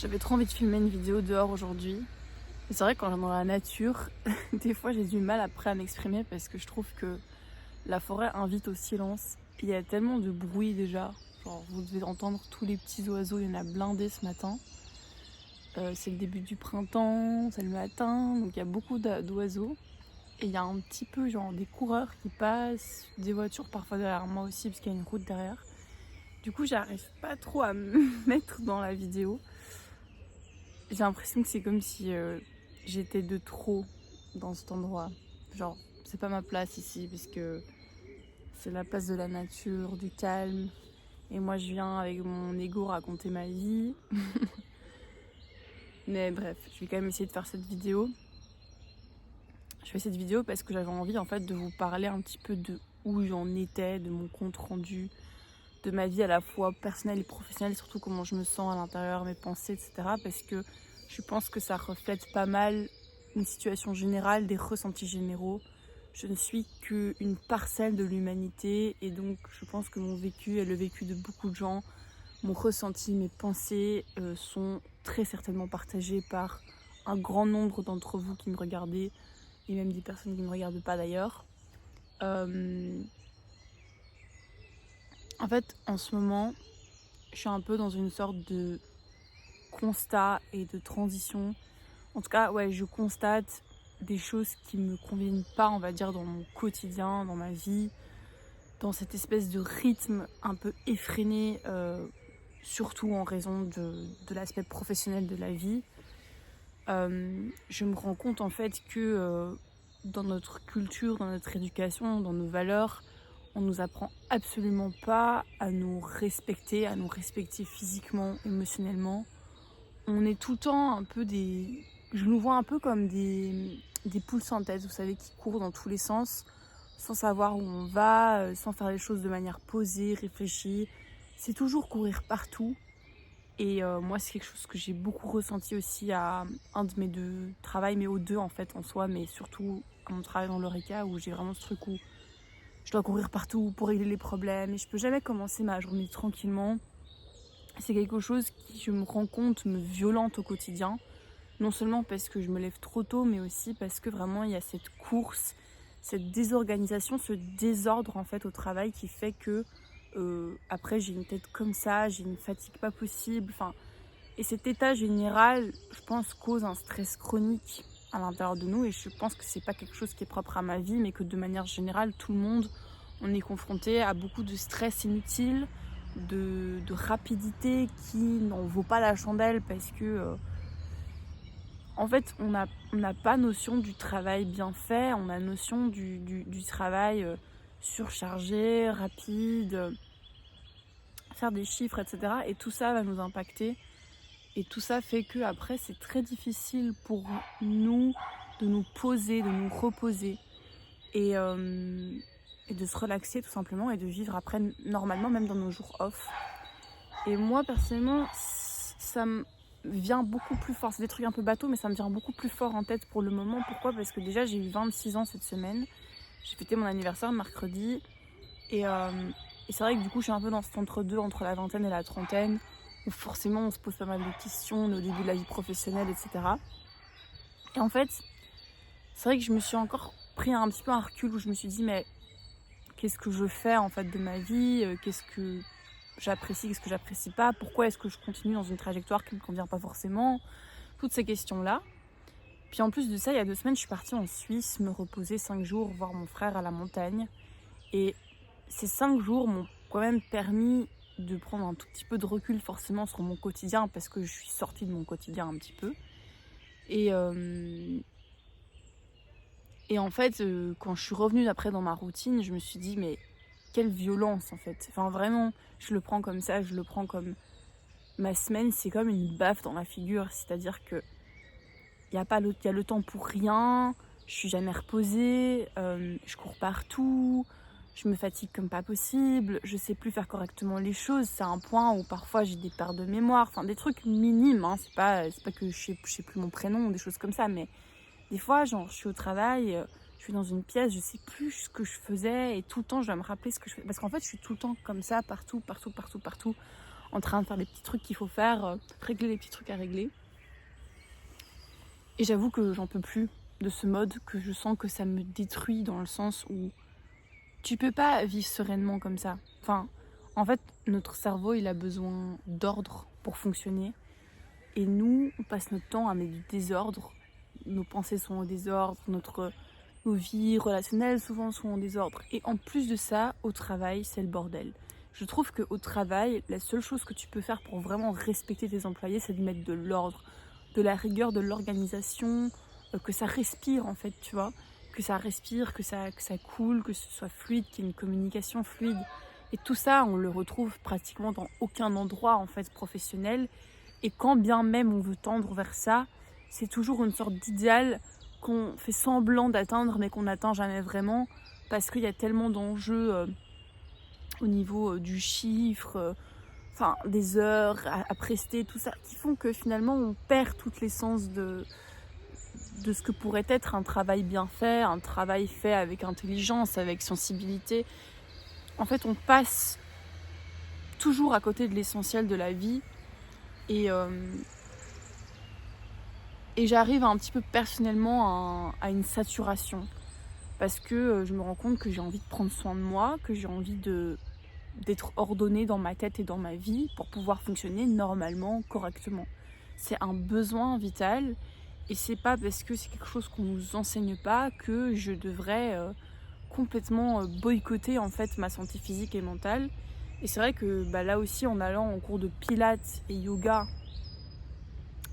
J'avais trop envie de filmer une vidéo dehors aujourd'hui. Et c'est vrai que quand je vais dans la nature, des fois j'ai du mal après à m'exprimer parce que je trouve que la forêt invite au silence. Il y a tellement de bruit déjà. Genre vous devez entendre tous les petits oiseaux, il y en a blindé ce matin. C'est le début du printemps, c'est le matin, donc il y a beaucoup d'oiseaux. Et il y a un petit peu genre des coureurs qui passent, des voitures parfois derrière moi aussi parce qu'il y a une route derrière. Du coup j'arrive pas trop à me mettre dans la vidéo. J'ai l'impression que c'est comme si j'étais de trop dans cet endroit. Genre, c'est pas ma place ici, parce que c'est la place de la nature, du calme. Et moi, je viens avec mon ego raconter ma vie. Mais bref, je vais quand même essayer de faire cette vidéo. Je fais cette vidéo parce que j'avais envie en fait de vous parler un petit peu de où j'en étais, de mon compte rendu, de ma vie à la fois personnelle et professionnelle, surtout comment je me sens à l'intérieur, mes pensées, etc. Parce que je pense que ça reflète pas mal une situation générale, des ressentis généraux. Je ne suis qu'une parcelle de l'humanité et donc je pense que mon vécu et le vécu de beaucoup de gens, mon ressenti, mes pensées sont très certainement partagés par un grand nombre d'entre vous qui me regardez et même des personnes qui ne me regardent pas d'ailleurs. En fait, en ce moment, je suis un peu dans une sorte de constat et de transition. En tout cas, ouais, je constate des choses qui me conviennent pas, on va dire, dans mon quotidien, dans ma vie, dans cette espèce de rythme un peu effréné, surtout en raison de l'aspect professionnel de la vie. Je me rends compte en fait que dans notre culture, dans notre éducation, dans nos valeurs, on nous apprend absolument pas à nous respecter physiquement, émotionnellement. On est tout le temps un peu des... Je nous vois un peu comme des poules sans tête, vous savez, qui courent dans tous les sens, sans savoir où on va, sans faire les choses de manière posée, réfléchie. C'est toujours courir partout. Et moi, c'est quelque chose que j'ai beaucoup ressenti aussi à un de mes deux travails, mais aux deux en fait en soi, mais surtout à mon travail dans l'Oreca où j'ai vraiment ce truc où je dois courir partout pour régler les problèmes et je peux jamais commencer ma journée tranquillement. C'est quelque chose qui, je me rends compte, me violente au quotidien. Non seulement parce que je me lève trop tôt, mais aussi parce que vraiment il y a cette course, cette désorganisation, ce désordre en fait au travail qui fait que après j'ai une tête comme ça, j'ai une fatigue pas possible. Enfin, et cet état général, je pense, cause un stress chronique à l'intérieur de nous. Et je pense que c'est pas quelque chose qui est propre à ma vie, mais que de manière générale, tout le monde, on est confronté à beaucoup de stress inutile, de rapidité qui n'en vaut pas la chandelle parce que en fait, on n'a pas notion du travail bien fait, on a notion du travail surchargé, rapide, faire des chiffres, etc. Et tout ça va nous impacter. Et tout ça fait que après c'est très difficile pour nous de nous poser, de nous reposer et de se relaxer tout simplement et de vivre après normalement même dans nos jours off. Et moi personnellement, ça me vient beaucoup plus fort. C'est des trucs un peu bateaux, mais ça me vient beaucoup plus fort en tête pour le moment. Pourquoi ? Parce que déjà, j'ai eu 26 ans cette semaine. J'ai fêté mon anniversaire mercredi. Et c'est vrai que du coup, je suis un peu dans cet entre-deux, entre la vingtaine et la trentaine, où forcément, on se pose pas mal de questions, on est au début de la vie professionnelle, etc. Et en fait, c'est vrai que je me suis encore pris un petit peu un recul où je me suis dit, mais qu'est-ce que je fais en fait de ma vie ? Qu'est-ce que j'apprécie, qu'est-ce que j'apprécie pas, pourquoi est-ce que je continue dans une trajectoire qui ne me convient pas forcément, toutes ces questions-là. Puis en plus de ça, il y a 2 semaines, je suis partie en Suisse me reposer 5 jours, voir mon frère à la montagne. Et ces 5 jours m'ont quand même permis de prendre un tout petit peu de recul forcément sur mon quotidien parce que je suis sortie de mon quotidien un petit peu. Et en fait, quand je suis revenue après dans ma routine, je me suis dit mais quelle violence en fait. Enfin vraiment, je le prends comme ça, je le prends comme ma semaine, c'est comme une baffe dans la figure. C'est-à-dire que y a le temps pour rien, je suis jamais reposée, je cours partout, je me fatigue comme pas possible, je sais plus faire correctement les choses. C'est un point où parfois j'ai des pertes de mémoire, enfin des trucs minimes, hein. C'est pas que je sais plus mon prénom ou des choses comme ça, mais des fois, genre, je suis au travail, je suis dans une pièce, je sais plus ce que je faisais et tout le temps, je dois me rappeler ce que je fais. Parce qu'en fait, je suis tout le temps comme ça, partout. en train de faire les petits trucs qu'il faut faire, régler les petits trucs à régler. Et j'avoue que j'en peux plus de ce mode, que je sens que ça me détruit dans le sens où tu peux pas vivre sereinement comme ça. Enfin, en fait, notre cerveau, il a besoin d'ordre pour fonctionner. Et nous, on passe notre temps à mettre du désordre. Nos pensées sont au désordre, nos vies relationnelles souvent sont en désordre. Et en plus de ça, au travail, c'est le bordel. Je trouve qu'au travail, la seule chose que tu peux faire pour vraiment respecter tes employés, c'est de mettre de l'ordre, de la rigueur, de l'organisation, que ça respire en fait, tu vois. Que ça respire, que ça coule, que ce soit fluide, qu'il y ait une communication fluide. Et tout ça, on le retrouve pratiquement dans aucun endroit en fait professionnel. Et quand bien même on veut tendre vers ça, c'est toujours une sorte d'idéal qu'on fait semblant d'atteindre mais qu'on n'atteint jamais vraiment parce qu'il y a tellement d'enjeux au niveau du chiffre, des heures à prester, tout ça, qui font que finalement on perd toute l'essence de ce que pourrait être un travail bien fait, un travail fait avec intelligence, avec sensibilité. En fait, on passe toujours à côté de l'essentiel de la vie et j'arrive un petit peu personnellement à une saturation parce que je me rends compte que j'ai envie de prendre soin de moi, que j'ai envie d'être ordonnée dans ma tête et dans ma vie pour pouvoir fonctionner normalement, correctement. C'est un besoin vital et c'est pas parce que c'est quelque chose qu'on nous enseigne pas que je devrais complètement boycotter en fait ma santé physique et mentale. Et c'est vrai que là aussi en allant en cours de pilates et yoga,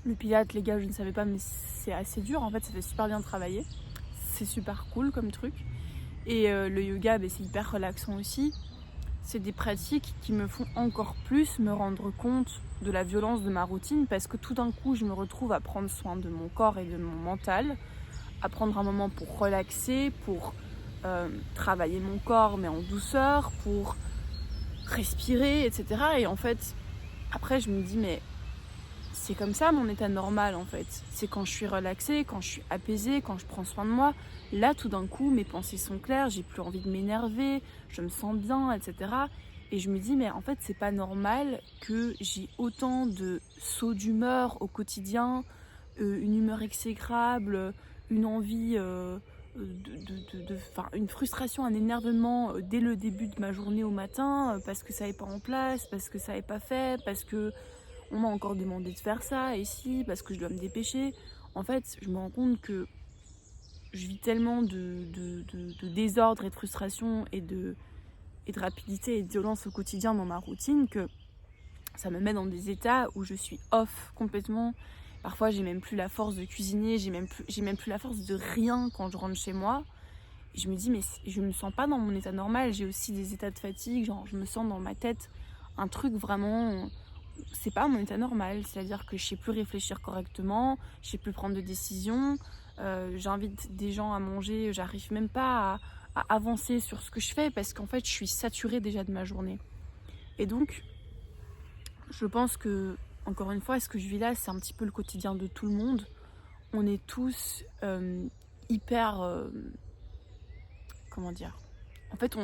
le pilates les gars je ne savais pas mais c'est assez dur en fait, ça fait super bien travailler, c'est super cool comme truc. Et le yoga c'est hyper relaxant aussi. C'est des pratiques qui me font encore plus me rendre compte de la violence de ma routine parce que tout d'un coup je me retrouve à prendre soin de mon corps et de mon mental, à prendre un moment pour relaxer, pour travailler mon corps mais en douceur, pour respirer, etc. Et en fait, après je me dis mais c'est comme ça mon état normal en fait. C'est quand je suis relaxée, quand je suis apaisée, quand je prends soin de moi. Là tout d'un coup mes pensées sont claires, j'ai plus envie de m'énerver, je me sens bien, etc. Et je me dis mais en fait c'est pas normal que j'ai autant de sauts d'humeur au quotidien, une humeur exécrable, une envie, une frustration, un énervement dès le début de ma journée au matin parce que ça n'est pas en place, parce que ça n'est pas fait, parce que on m'a encore demandé de faire ça, et si, parce que je dois me dépêcher. En fait, je me rends compte que je vis tellement de désordre et de frustration et de rapidité et de violence au quotidien dans ma routine que ça me met dans des états où je suis off complètement. Parfois, j'ai même plus la force de cuisiner, j'ai même plus la force de rien quand je rentre chez moi. Et je me dis, mais je me sens pas dans mon état normal. J'ai aussi des états de fatigue, genre je me sens dans ma tête un truc vraiment... C'est pas mon état normal, c'est-à-dire que je sais plus réfléchir correctement, je sais plus prendre de décisions, j'invite des gens à manger, j'arrive même pas à avancer sur ce que je fais parce qu'en fait je suis saturée déjà de ma journée. Et donc je pense que, encore une fois, ce que je vis là c'est un petit peu le quotidien de tout le monde. On est tous hyper... comment dire, en fait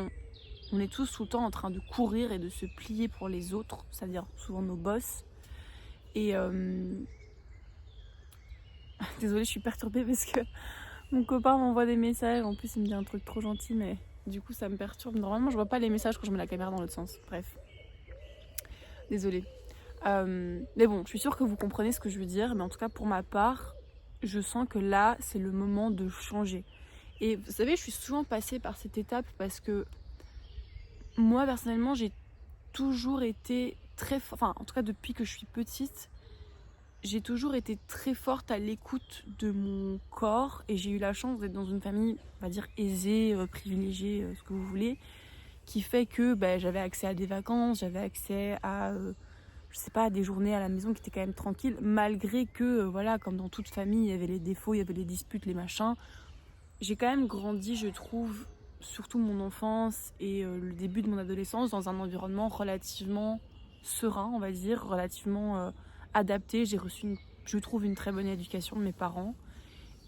on est tous tout le temps en train de courir et de se plier pour les autres, c'est-à-dire souvent nos boss. Et désolée, je suis perturbée parce que mon copain m'envoie des messages. En plus, il me dit un truc trop gentil, mais du coup, ça me perturbe. Normalement, je vois pas les messages quand je mets la caméra dans l'autre sens. Bref, désolée. Mais bon, je suis sûre que vous comprenez ce que je veux dire. Mais en tout cas, pour ma part, je sens que là, c'est le moment de changer. Et vous savez, je suis souvent passée par cette étape parce que moi, personnellement, j'ai toujours été très... Enfin, en tout cas, depuis que je suis petite, j'ai toujours été très forte à l'écoute de mon corps. Et j'ai eu la chance d'être dans une famille, on va dire, aisée, privilégiée, ce que vous voulez, qui fait que j'avais accès à des vacances, j'avais accès à... je sais pas, des journées à la maison qui étaient quand même tranquilles, malgré que, voilà, comme dans toute famille, il y avait les défauts, il y avait les disputes, les machins. J'ai quand même grandi, je trouve, surtout mon enfance et le début de mon adolescence, dans un environnement relativement serein, on va dire, relativement adapté. J'ai reçu, je trouve, une très bonne éducation de mes parents.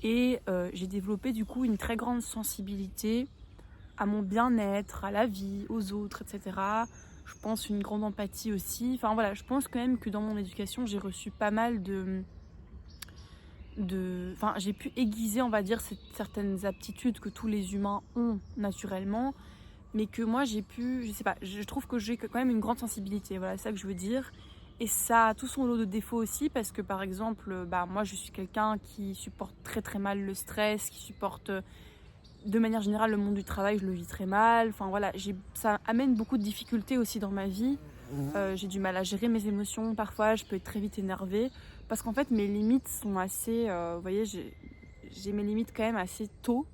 Et j'ai développé du coup une très grande sensibilité à mon bien-être, à la vie, aux autres, etc. je pense une grande empathie aussi. Enfin voilà, je pense quand même que dans mon éducation, j'ai reçu pas mal enfin, j'ai pu aiguiser, on va dire, certaines aptitudes que tous les humains ont naturellement, mais que moi j'ai pu, je sais pas, je trouve que j'ai quand même une grande sensibilité, voilà, c'est ça que je veux dire. Et ça a tout son lot de défauts aussi, parce que par exemple, moi je suis quelqu'un qui supporte très très mal le stress, qui supporte de manière générale le monde du travail, je le vis très mal. Enfin voilà, ça amène beaucoup de difficultés aussi dans ma vie. J'ai du mal à gérer mes émotions parfois, je peux être très vite énervée, parce qu'en fait mes limites sont assez, vous voyez, j'ai mes limites quand même assez tôt.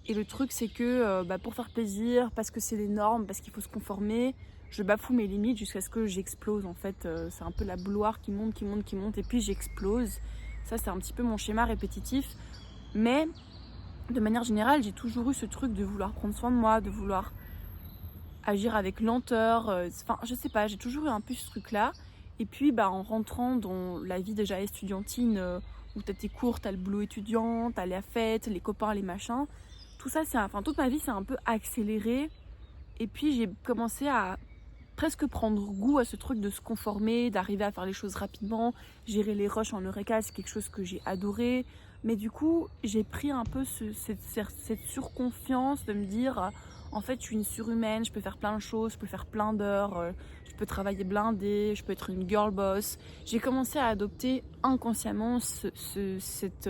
Et le truc c'est que pour faire plaisir, parce que c'est les normes, parce qu'il faut se conformer, je bafoue mes limites jusqu'à ce que j'explose en fait. C'est un peu la bouilloire qui monte, qui monte, qui monte, et puis j'explose. Ça c'est un petit peu mon schéma répétitif. Mais de manière générale, j'ai toujours eu ce truc de vouloir prendre soin de moi, de vouloir agir avec lenteur. Enfin, je sais pas, j'ai toujours eu un peu ce truc-là. Et puis, en rentrant dans la vie déjà estudiantine, où t'as tes cours, t'as le boulot étudiant, t'as la fête, les copains, les machins, tout ça, toute ma vie, c'est un peu accéléré. Et puis, j'ai commencé à presque prendre goût à ce truc de se conformer, d'arriver à faire les choses rapidement. Gérer les rushs en Eureka, c'est quelque chose que j'ai adoré. Mais du coup, j'ai pris un peu cette surconfiance de me dire, en fait, je suis une surhumaine, je peux faire plein de choses, je peux faire plein d'heures, je peux travailler blindé, je peux être une girl boss. J'ai commencé à adopter inconsciemment cette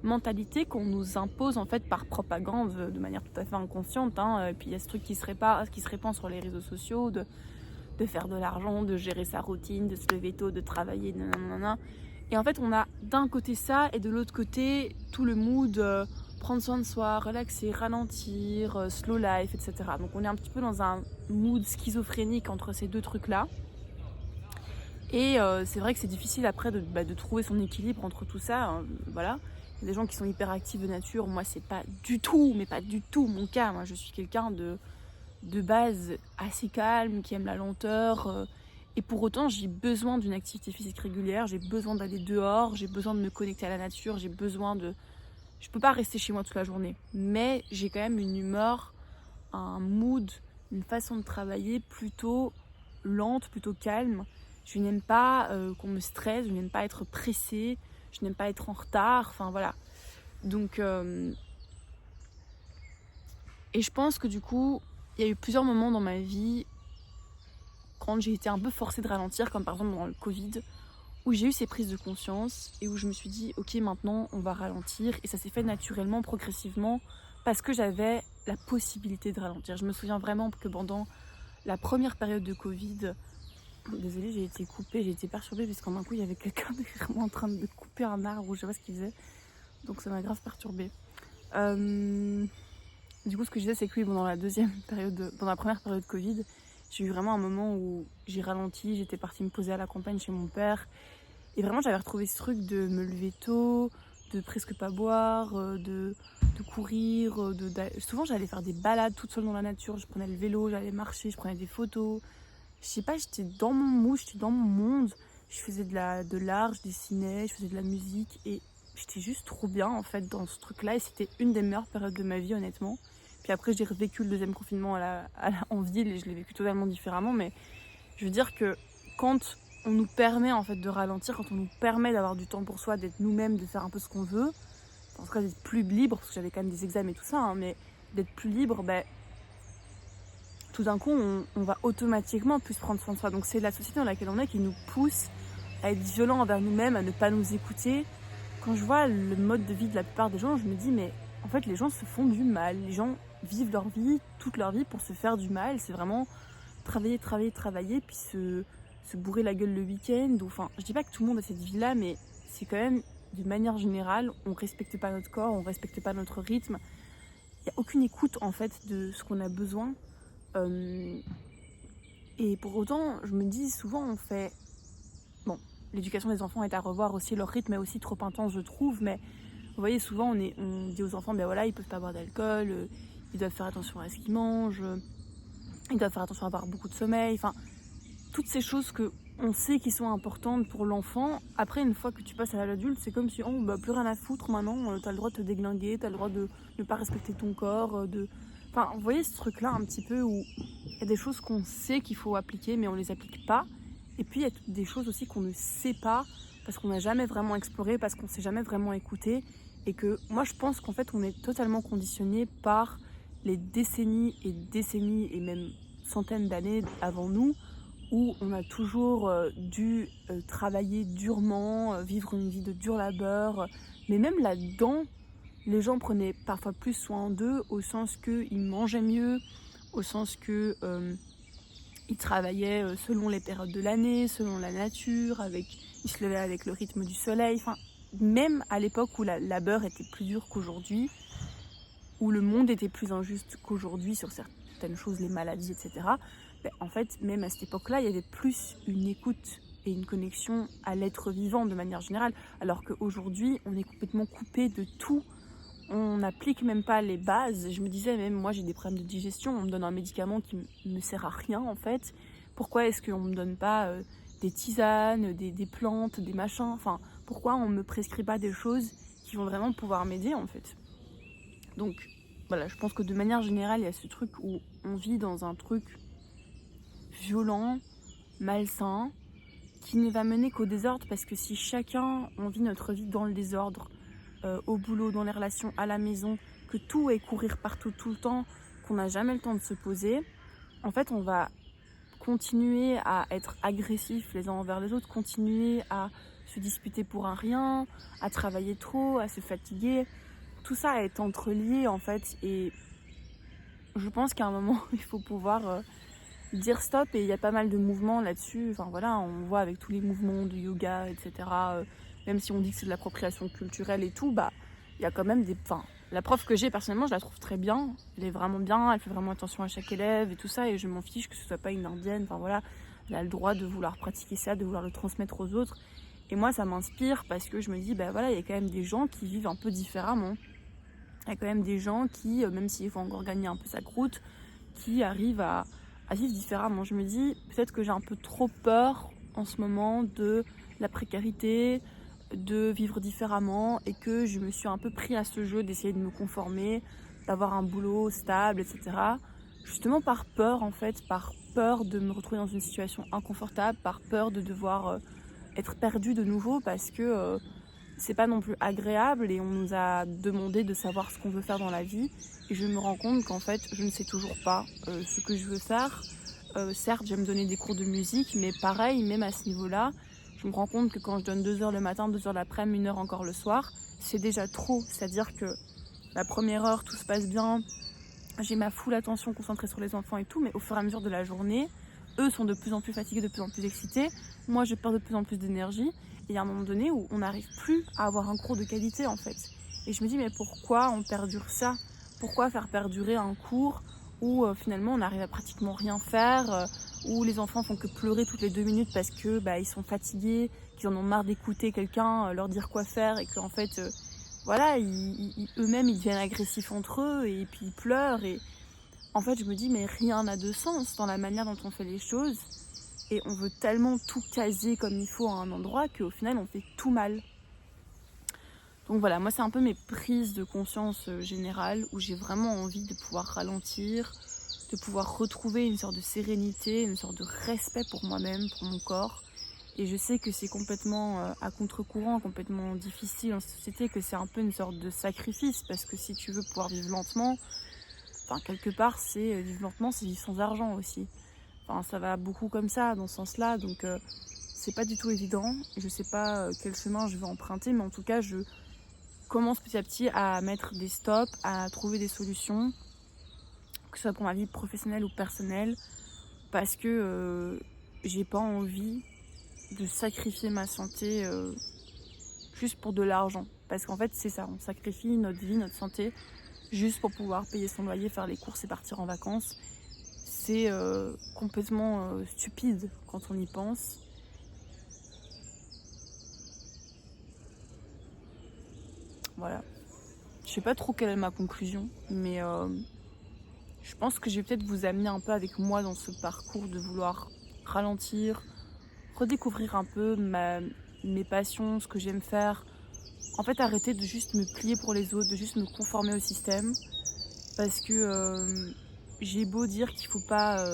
mentalité qu'on nous impose en fait par propagande, de manière tout à fait inconsciente. Et puis il y a ce truc qui se répand sur les réseaux sociaux, de faire de l'argent, de gérer sa routine, de se lever tôt, de travailler, nanana. Et en fait, on a d'un côté ça, et de l'autre côté, tout le mood, prendre soin de soi, relaxer, ralentir, slow life, etc. Donc on est un petit peu dans un mood schizophrénique entre ces deux trucs-là. Et c'est vrai que c'est difficile après de trouver son équilibre entre tout ça. Voilà. Il y a des gens qui sont hyper actifs de nature. Moi, c'est pas du tout, mais pas du tout mon cas. Moi, je suis quelqu'un de base assez calme, qui aime la lenteur. Et pour autant, j'ai besoin d'une activité physique régulière, j'ai besoin d'aller dehors, j'ai besoin de me connecter à la nature, j'ai besoin de... Je peux pas rester chez moi toute la journée. Mais j'ai quand même une humeur, un mood, une façon de travailler plutôt lente, plutôt calme. Je n'aime pas qu'on me stresse, je n'aime pas être pressée, je n'aime pas être en retard, enfin voilà. Donc... Et je pense que du coup, il y a eu plusieurs moments dans ma vie quand j'ai été un peu forcée de ralentir, comme par exemple dans le Covid, où j'ai eu ces prises de conscience et où je me suis dit ok, maintenant on va ralentir, et ça s'est fait naturellement, progressivement, parce que j'avais la possibilité de ralentir. Je me souviens vraiment que pendant la première période de Covid, désolée, j'ai été coupée, j'ai été perturbée parce qu'en un coup il y avait quelqu'un derrière moi en train de couper un arbre, ou je sais pas ce qu'il faisait, donc ça m'a grave perturbée. Du coup, ce que je disais, c'est que oui, pendant la première période Covid, j'ai eu vraiment un moment où j'ai ralenti, j'étais partie me poser à la campagne chez mon père. Et vraiment, j'avais retrouvé ce truc de me lever tôt, de presque pas boire, de courir. Souvent, j'allais faire des balades toute seule dans la nature. Je prenais le vélo, j'allais marcher, je prenais des photos. Je sais pas, j'étais dans mon mood, j'étais dans mon monde. Je faisais de l'art, je dessinais, je faisais de la musique. Et j'étais juste trop bien, en fait, dans ce truc-là. Et c'était une des meilleures périodes de ma vie, honnêtement. Puis après, j'ai revécu le deuxième confinement en ville, et je l'ai vécu totalement différemment. Mais je veux dire que quand on nous permet en fait de ralentir, quand on nous permet d'avoir du temps pour soi, d'être nous-mêmes, de faire un peu ce qu'on veut, en tout cas d'être plus libre, parce que j'avais quand même des examens et tout ça, mais d'être plus libre, tout d'un coup, on va automatiquement plus prendre soin de soi. Donc c'est la société dans laquelle on est qui nous pousse à être violents envers nous-mêmes, à ne pas nous écouter. Quand je vois le mode de vie de la plupart des gens, je me dis, mais en fait, les gens se font du mal. Les gens vivent leur vie, toute leur vie, pour se faire du mal. C'est vraiment travailler, puis se bourrer la gueule le week-end. Enfin, je dis pas que tout le monde a cette vie-là, mais c'est quand même, de manière générale, on respecte pas notre corps, on respecte pas notre rythme. Il n'y a aucune écoute, en fait, de ce qu'on a besoin. Et pour autant, je me dis souvent, bon, l'éducation des enfants est à revoir aussi, leur rythme est aussi trop intense, je trouve, mais vous voyez, souvent on dit aux enfants, voilà, ils peuvent pas boire d'alcool, ils doivent faire attention à ce qu'ils mangent, ils doivent faire attention à avoir beaucoup de sommeil, enfin, toutes ces choses que on sait qui sont importantes pour l'enfant. Après, une fois que tu passes à l'âge adulte, c'est comme si, plus rien à foutre maintenant, t'as le droit de te déglinguer, t'as le droit de ne pas respecter ton corps, Enfin, vous voyez ce truc-là un petit peu où il y a des choses qu'on sait qu'il faut appliquer, mais on les applique pas. Et puis il y a des choses aussi qu'on ne sait pas parce qu'on n'a jamais vraiment exploré, parce qu'on s'est jamais vraiment écouté. Et que moi, je pense qu'en fait, on est totalement conditionné par les décennies et même centaines d'années avant nous, où on a toujours dû travailler durement, vivre une vie de dur labeur. Mais même là-dedans, les gens prenaient parfois plus soin d'eux, au sens qu'ils mangeaient mieux, au sens que ils travaillaient selon les périodes de l'année, selon la nature, ils se levaient avec le rythme du soleil. Enfin, même à l'époque où la labeur était plus dure qu'aujourd'hui, où le monde était plus injuste qu'aujourd'hui sur certaines choses, les maladies, etc. Ben, en fait, même à cette époque-là, il y avait plus une écoute et une connexion à l'être vivant de manière générale, alors qu'aujourd'hui, on est complètement coupé de tout. On n'applique même pas les bases. Je me disais, même moi j'ai des problèmes de digestion, on me donne un médicament qui ne me sert à rien en fait. Pourquoi est-ce qu'on ne me donne pas des tisanes, des plantes, des machins, enfin, pourquoi on ne me prescrit pas des choses qui vont vraiment pouvoir m'aider en fait. Donc voilà, je pense que de manière générale, il y a ce truc où on vit dans un truc violent, malsain, qui ne va mener qu'au désordre, parce que si chacun, on vit notre vie dans le désordre, au boulot, dans les relations, à la maison, que tout est courir partout tout le temps, qu'on n'a jamais le temps de se poser, en fait on va continuer à être agressifs les uns envers les autres, continuer à se disputer pour un rien, à travailler trop, à se fatiguer. Tout ça est entrelié en fait, et je pense qu'à un moment il faut pouvoir dire stop, et il y a pas mal de mouvements là-dessus. Enfin voilà, on voit avec tous les mouvements de yoga, etc. Même si on dit que c'est de l'appropriation culturelle et tout, bah il y a quand même des. Enfin, la prof que j'ai personnellement, je la trouve très bien. Elle est vraiment bien, elle fait vraiment attention à chaque élève et tout ça, et je m'en fiche que ce soit pas une indienne. Enfin voilà, elle a le droit de vouloir pratiquer ça, de vouloir le transmettre aux autres. Et moi, ça m'inspire parce que je me dis, bah voilà, il y a quand même des gens qui vivent un peu différemment. Il y a quand même des gens qui, même s'il faut encore gagner un peu sa croûte, qui arrivent à vivre différemment. Je me dis, peut-être que j'ai un peu trop peur en ce moment de la précarité, de vivre différemment, et que je me suis un peu pris à ce jeu d'essayer de me conformer, d'avoir un boulot stable, etc. Justement par peur en fait, par peur de me retrouver dans une situation inconfortable, par peur de devoir être perdue de nouveau, parce que c'est pas non plus agréable et on nous a demandé de savoir ce qu'on veut faire dans la vie, et je me rends compte qu'en fait je ne sais toujours pas ce que je veux faire. Certes, j'aime donner des cours de musique, mais pareil, même à ce niveau-là, je me rends compte que quand je donne 2 heures le matin, 2 heures l'après-midi, 1 heure encore le soir, c'est déjà trop. C'est-à-dire que la première heure, tout se passe bien, j'ai ma full attention concentrée sur les enfants et tout, mais au fur et à mesure de la journée, eux sont de plus en plus fatigués, de plus en plus excités, moi je perds de plus en plus d'énergie, et il y a un moment donné où on n'arrive plus à avoir un cours de qualité en fait. Et je me dis, mais pourquoi on perdure ça? Pourquoi faire perdurer un cours où finalement on n'arrive à pratiquement rien faire, où les enfants font que pleurer toutes les 2 minutes parce que ils sont fatigués, qu'ils en ont marre d'écouter quelqu'un leur dire quoi faire, et qu'en fait voilà, eux-mêmes ils deviennent agressifs entre eux, et puis ils pleurent. Et en fait je me dis, mais rien n'a de sens dans la manière dont on fait les choses, et on veut tellement tout caser comme il faut à un endroit qu'au final on fait tout mal. Donc voilà, moi c'est un peu mes prises de conscience générales, où j'ai vraiment envie de pouvoir ralentir, de pouvoir retrouver une sorte de sérénité, une sorte de respect pour moi-même, pour mon corps. Et je sais que c'est complètement à contre-courant, complètement difficile en société, que c'est un peu une sorte de sacrifice, parce que si tu veux pouvoir vivre lentement, enfin quelque part c'est vivre lentement, c'est vivre sans argent aussi. Enfin ça va beaucoup comme ça, dans ce sens-là, donc c'est pas du tout évident. Je sais pas quel chemin je vais emprunter, mais en tout cas je commence petit à petit à mettre des stops, à trouver des solutions, que ce soit pour ma vie professionnelle ou personnelle, parce que j'ai pas envie de sacrifier ma santé juste pour de l'argent. Parce qu'en fait c'est ça, on sacrifie notre vie, notre santé, juste pour pouvoir payer son loyer, faire les courses et partir en vacances. C'est complètement stupide quand on y pense. Voilà. Je sais pas trop quelle est ma conclusion, mais je pense que je vais peut-être vous amener un peu avec moi dans ce parcours de vouloir ralentir, redécouvrir un peu mes passions, ce que j'aime faire. En fait, arrêter de juste me plier pour les autres, de juste me conformer au système, Parce que j'ai beau dire qu'il faut pas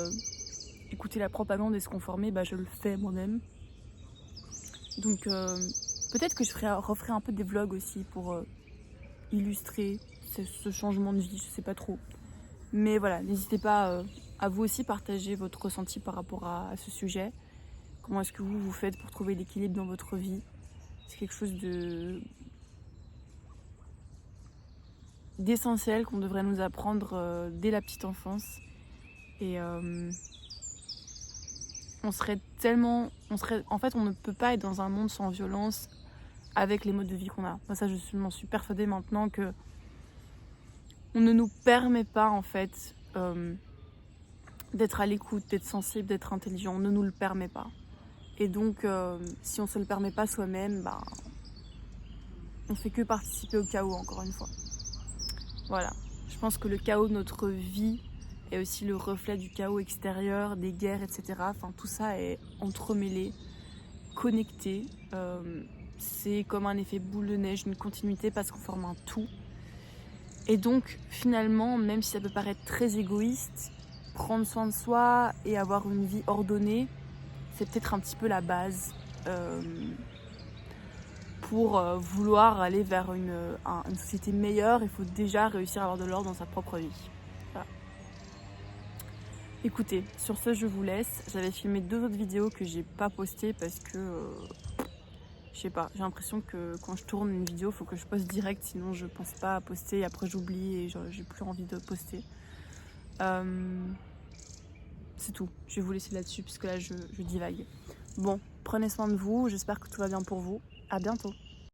écouter la propagande et se conformer, bah je le fais moi-même. Donc peut-être que referai un peu des vlogs aussi pour illustrer ce changement de vie, je sais pas trop. Mais voilà, n'hésitez pas à vous aussi partager votre ressenti par rapport à ce sujet. Comment est-ce que vous faites pour trouver l'équilibre dans votre vie? C'est quelque chose d'essentiel qu'on devrait nous apprendre dès la petite enfance. Et en fait, on ne peut pas être dans un monde sans violence avec les modes de vie qu'on a. Moi, ça, m'en suis persuadée maintenant que on ne nous permet pas, en fait, d'être à l'écoute, d'être sensible, d'être intelligent. On ne nous le permet pas. Et donc, si on se le permet pas soi-même, bah, on fait que participer au chaos, encore une fois. Voilà. Je pense que le chaos de notre vie est aussi le reflet du chaos extérieur, des guerres, etc. Enfin, tout ça est entremêlé, connecté. C'est comme un effet boule de neige, une continuité parce qu'on forme un tout. Et donc, finalement, même si ça peut paraître très égoïste, prendre soin de soi et avoir une vie ordonnée, c'est peut-être un petit peu la base pour vouloir aller vers une société meilleure. Il faut déjà réussir à avoir de l'ordre dans sa propre vie. Voilà. Écoutez, sur ce, je vous laisse. J'avais filmé 2 autres vidéos que j'ai pas postées parce que je sais pas, j'ai l'impression que quand je tourne une vidéo, il faut que je poste direct, sinon je pense pas à poster, après j'oublie et j'ai plus envie de poster. C'est tout, je vais vous laisser là-dessus puisque là je divague. Bon, prenez soin de vous, j'espère que tout va bien pour vous. À bientôt.